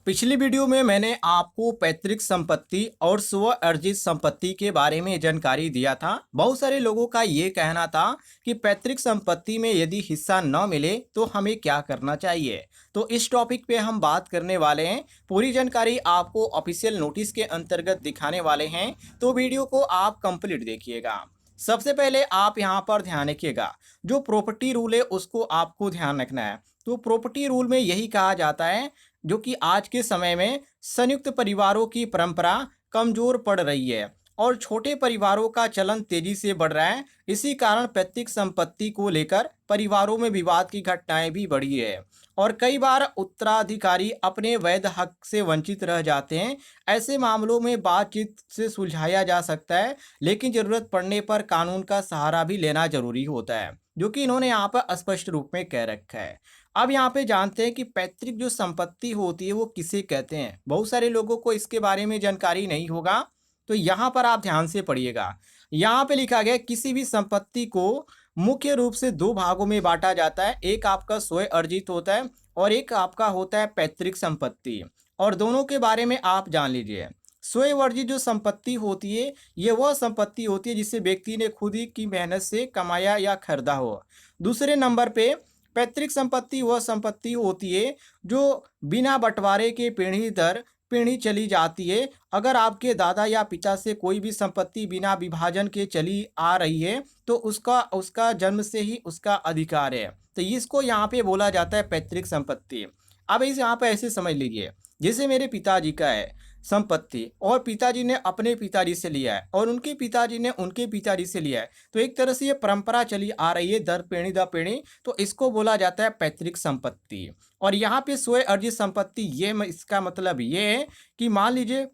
पिछली वीडियो में मैंने आपको पैतृक संपत्ति और स्व अर्जित संपत्ति के बारे में जानकारी दिया था। बहुत सारे लोगों का ये कहना था कि पैतृक संपत्ति में यदि हिस्सा न मिले तो हमें क्या करना चाहिए। तो इस टॉपिक पे हम बात करने वाले हैं। पूरी जानकारी आपको ऑफिशियल नोटिस के अंतर्गत दिखाने वाले हैं, तो वीडियो को आप कंप्लीट देखिएगा। सबसे पहले आप यहाँ पर ध्यान रखिएगा, जो प्रॉपर्टी रूल है उसको आपको ध्यान रखना है। तो प्रॉपर्टी रूल में यही कहा जाता है, जो कि आज के समय में संयुक्त परिवारों की परंपरा कमजोर पड़ रही है और छोटे परिवारों का चलन तेजी से बढ़ रहा है। इसी कारण पैतृक संपत्ति को लेकर परिवारों में विवाद की घटनाएं भी बढ़ी है और कई बार उत्तराधिकारी अपने वैध हक से वंचित रह जाते हैं। ऐसे मामलों में बातचीत से सुलझाया जा सकता है, लेकिन जरूरत पड़ने पर कानून का सहारा भी लेना जरूरी होता है, जो कि इन्होंने यहाँ पर स्पष्ट रूप में कह रखा है। अब यहाँ पे जानते हैं कि पैतृक जो संपत्ति होती है वो किसे कहते हैं। बहुत सारे लोगों को इसके बारे में जानकारी नहीं होगा, तो यहाँ पर आप ध्यान से पढ़िएगा। यहाँ पे लिखा गया किसी भी संपत्ति को मुख्य रूप से दो भागों में बांटा जाता है। एक आपका स्वयं अर्जित होता है और एक आपका होता है पैतृक संपत्ति, और दोनों के बारे में आप जान लीजिए। स्वयं अर्जित जो संपत्ति होती है ये वह संपत्ति होती है जिसे व्यक्ति ने खुद ही की मेहनत से कमाया या खरीदा हो। दूसरे नंबर पे पैतृक संपत्ति वह संपत्ति होती है जो बिना बंटवारे के पीढ़ी दर पीढ़ी चली जाती है। अगर आपके दादा या पिता से कोई भी संपत्ति बिना विभाजन के चली आ रही है तो उसका उसका जन्म से ही उसका अधिकार है। तो इसको यहाँ पे बोला जाता है पैतृक संपत्ति। अब इस यहाँ पे ऐसे समझ लीजिए, जैसे मेरे पिताजी का है संपत्ति और पिताजी ने अपने पिताजी से लिया है और उनके पिताजी ने उनके पिताजी से लिया है, तो एक तरह से ये परंपरा चली आ रही है दर पीढ़ी दर पीढ़ी, तो इसको बोला जाता है पैतृक संपत्ति। और यहाँ पे स्वयं अर्जित संपत्ति ये इसका मतलब ये है कि मान लीजिए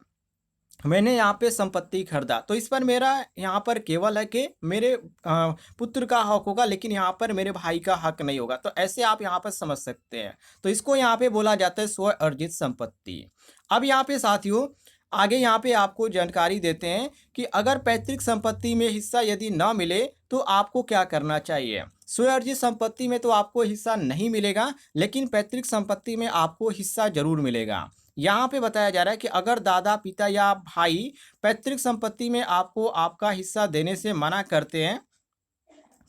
मैंने यहाँ पे संपत्ति खरीदा, तो इस पर मेरा यहाँ पर केवल है कि मेरे पुत्र का हक होगा, लेकिन यहाँ पर मेरे भाई का हक नहीं होगा। तो ऐसे आप यहाँ पर समझ सकते हैं। तो इसको यहाँ पे बोला जाता है स्व अर्जित संपत्ति। अब यहाँ पे साथियों आगे यहाँ पे आपको जानकारी देते हैं कि अगर पैतृक संपत्ति में हिस्सा यदि न मिले तो आपको क्या करना चाहिए। स्व अर्जित संपत्ति में तो आपको हिस्सा नहीं मिलेगा, लेकिन पैतृक संपत्ति में आपको हिस्सा जरूर मिलेगा। यहाँ पे बताया जा रहा है कि अगर दादा पिता या भाई पैतृक संपत्ति में आपको आपका हिस्सा देने से मना करते हैं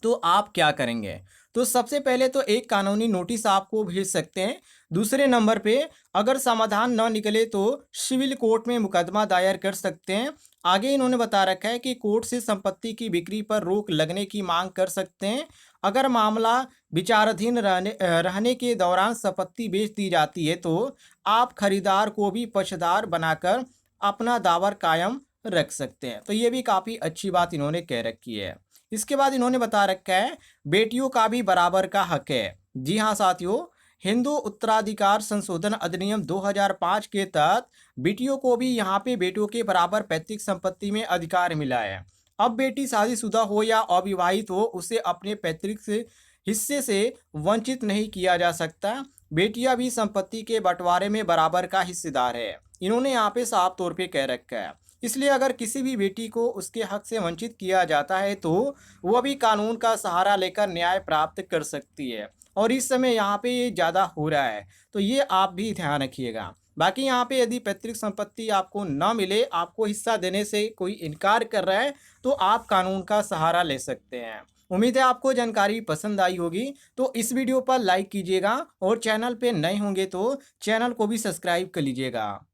तो आप क्या करेंगे। तो सबसे पहले तो एक कानूनी नोटिस आपको भेज सकते हैं। दूसरे नंबर पे अगर समाधान न निकले तो सिविल कोर्ट में मुकदमा दायर कर सकते हैं। आगे इन्होंने बता रखा है कि कोर्ट से संपत्ति की बिक्री पर रोक लगने की मांग कर सकते हैं। अगर मामला विचाराधीन रहने के दौरान संपत्ति बेच दी जाती है तो आप खरीदार को भी पक्षधार बनाकर अपना दावा कायम रख सकते हैं। तो ये भी काफ़ी अच्छी बात इन्होंने कह रखी है। इसके बाद इन्होंने बता रखा है बेटियों का भी बराबर का हक है। जी हाँ साथियों, हिंदू उत्तराधिकार संशोधन अधिनियम 2005 के तहत बेटियों को भी यहाँ पे बेटों के बराबर पैतृक संपत्ति में अधिकार मिला है। अब बेटी शादीशुदा हो या अविवाहित हो, उसे अपने पैतृक से हिस्से से वंचित नहीं किया जा सकता। बेटियां भी संपत्ति के बंटवारे में बराबर का हिस्सेदार है, इन्होंने यहाँ पे साफ तौर पे कह रखा है। इसलिए अगर किसी भी बेटी को उसके हक से वंचित किया जाता है तो वह भी कानून का सहारा लेकर न्याय प्राप्त कर सकती है, और इस समय यहाँ पे ये ज़्यादा हो रहा है, तो ये आप भी ध्यान रखिएगा। बाकी यहाँ पे यदि पैतृक संपत्ति आपको न मिले, आपको हिस्सा देने से कोई इनकार कर रहा है, तो आप कानून का सहारा ले सकते हैं। उम्मीद है आपको जानकारी पसंद आई होगी, तो इस वीडियो पर लाइक कीजिएगा और चैनल पे नए होंगे तो चैनल को भी सब्सक्राइब कर लीजिएगा।